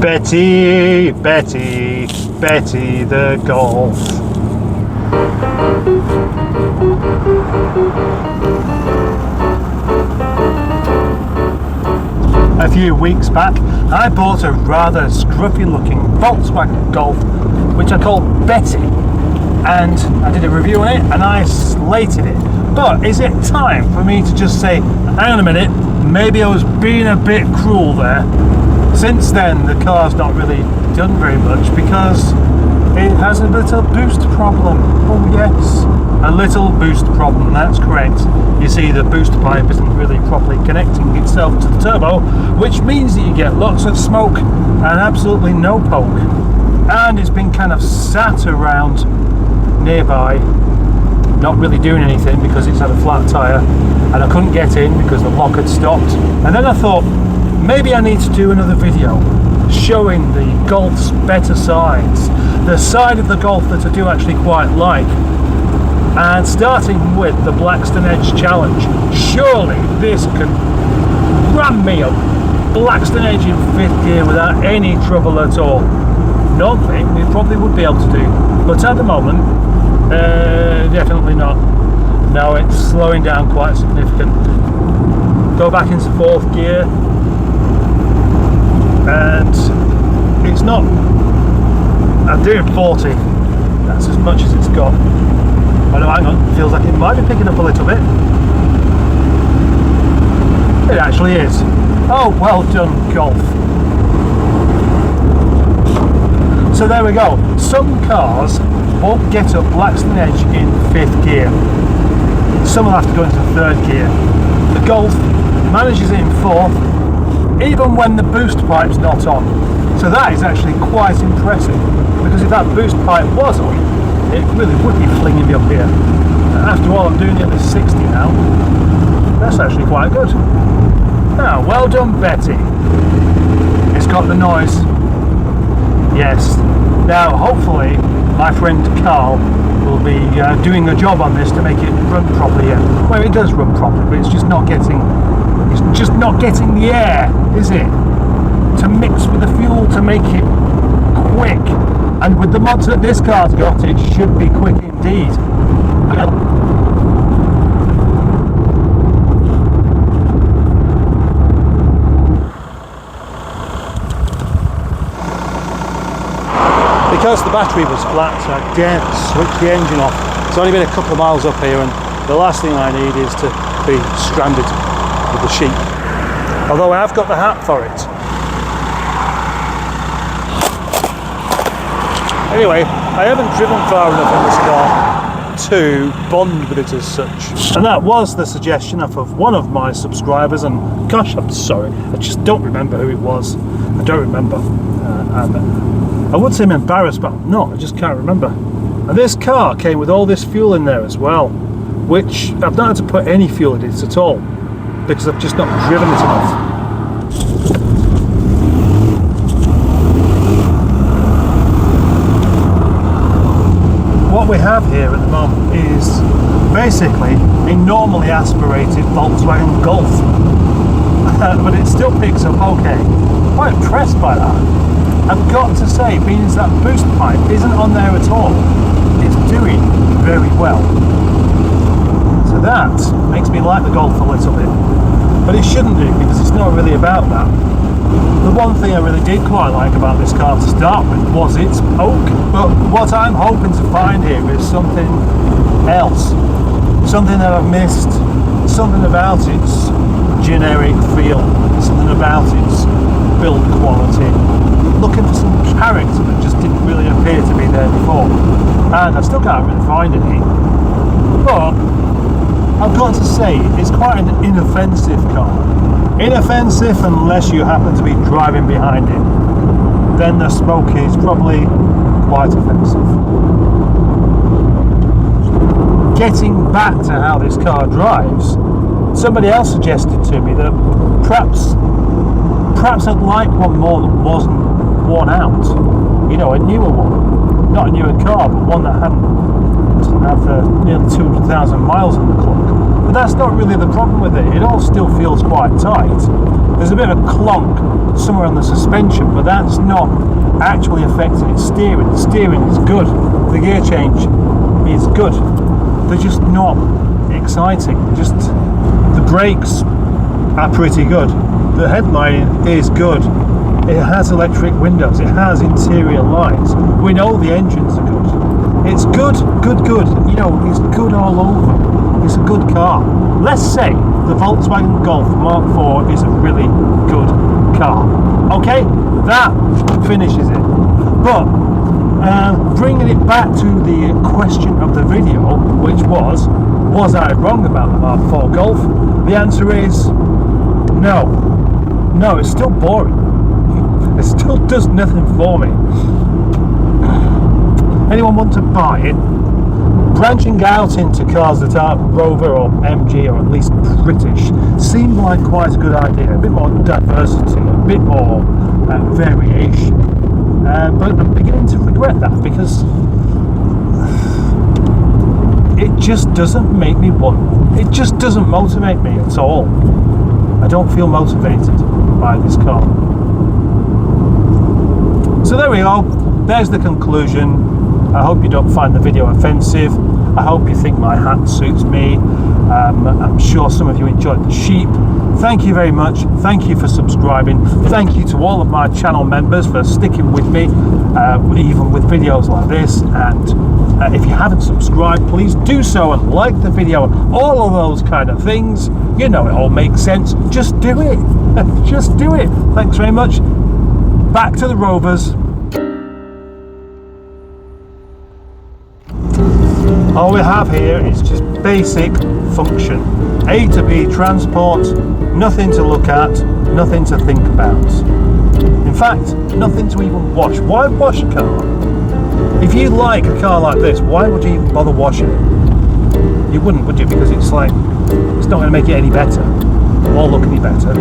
Betty, Betty, Betty the Golf. A few weeks back, I bought a rather scruffy looking Volkswagen Golf, which I called Betty, and I did a review on it and I slated it. But is it time for me to just say, hang on a minute, maybe I was being a bit cruel there? Since then, the car's not really done very much because it has a little boost problem. Oh yes, a little boost problem, that's correct. You see, the boost pipe isn't really properly connecting itself to the turbo, which means that you get lots of smoke and absolutely no poke. And it's been kind of sat around nearby, not really doing anything because it's had a flat tyre, and I couldn't get in because the lock had stopped. And then I thought, maybe I need to do another video showing the Golf's better sides, the side of the Golf that I do actually quite like, and starting with the Blackstone Edge Challenge. Surely this can ram me up Blackstone Edge in 5th gear without any trouble at all. Normally we probably would be able to do, but at the moment definitely not. Now it's slowing down quite significantly. Go back into 4th gear and it's not, I'm doing 40, that's as much as it's got. Oh no, hang on, feels like it might be picking up a little bit. It actually is. Oh, well done, Golf. So there we go. Some cars won't get up Blackstone Edge in 5th gear. Some will have to go into 3rd gear. The Golf manages it in 4th, even when the boost pipe's not on. So that is actually quite impressive, because if that boost pipe was on, it really would be flinging me up here. After all, I'm doing nearly 60 now. That's actually quite good. Now, well done, Betty. It's got the noise. Yes. Now, hopefully, my friend Carl will be doing a job on this to make it run properly. Well, it does run properly, but it's just not getting the air, is it? To mix with the fuel to make it quick. And with the mods that this car's got, it should be quick indeed. Because the battery was flat, I dared switch the engine off. It's only been a couple of miles up here, and the last thing I need is to be stranded with the sheep. Although I have got the hat for it. Anyway, I haven't driven far enough in this car to bond with it as such. And that was the suggestion of one of my subscribers, and gosh, I'm sorry, I just don't remember who it was. I don't remember. And I would say I'm embarrassed, but I'm not, I just can't remember. And this car came with all this fuel in there as well, which I've not had to put any fuel in it at all, because I've just not driven it enough. What we have here at the moment is basically a normally aspirated Volkswagen Golf, but it still picks up okay. Quite impressed by that. I've got to say, being as that boost pipe isn't on there at all, it's doing very well. So that makes me like the Golf a little bit, but it shouldn't do, because it's not really about that. The one thing I really did quite like about this car to start with was its poke, but what I'm hoping to find here is something else, something that I've missed, something about its generic feel, something about its build quality, looking for some character that just didn't really appear to be there before, and I still can't really find any. But I've got to say, it's quite an inoffensive car. Inoffensive unless you happen to be driving behind it. Then the smoke is probably quite offensive. Getting back to how this car drives, somebody else suggested to me that perhaps I'd like one more that wasn't worn out. You know, a newer one. Not a newer car, but one that didn't have nearly 200,000 miles on the clock. But that's not really the problem with it. It all still feels quite tight. There's a bit of a clonk somewhere on the suspension, but that's not actually affecting its steering. The steering is good. The gear change is good. They're just not exciting. Just the brakes are pretty good. The headlight is good. It has electric windows. It has interior lights. We know the engines are good. It's good. You know, it's good all over. It's a good car. Let's say the Volkswagen Golf Mark 4 is a really good car. Okay, that finishes it. But bringing it back to the question of the video, which was I wrong about the Mark 4 Golf? The answer is no. No, it's still boring. It still does nothing for me. Anyone want to buy it? Branching out into cars that are Rover or MG or at least British seemed like quite a good idea. A bit more diversity, a bit more variation. But I'm beginning to regret that because it just doesn't make me want. It just doesn't motivate me at all. I don't feel motivated by this car. So there we go. There's the conclusion. I hope you don't find the video offensive. I hope you think my hat suits me. I'm sure some of you enjoyed the sheep. Thank you very much. Thank you for subscribing. Thank you to all of my channel members for sticking with me, even with videos like this. And if you haven't subscribed, please do so and like the video. All of those kind of things. You know, it all makes sense. Just do it. Just do it. Thanks very much. Back to the Rovers. All we have here is just basic function. A to B transport, nothing to look at, nothing to think about. In fact, nothing to even wash. Why wash a car? If you like a car like this, why would you even bother washing it? You wouldn't, would you? Because it's like, it's not going to make it any better or look any better.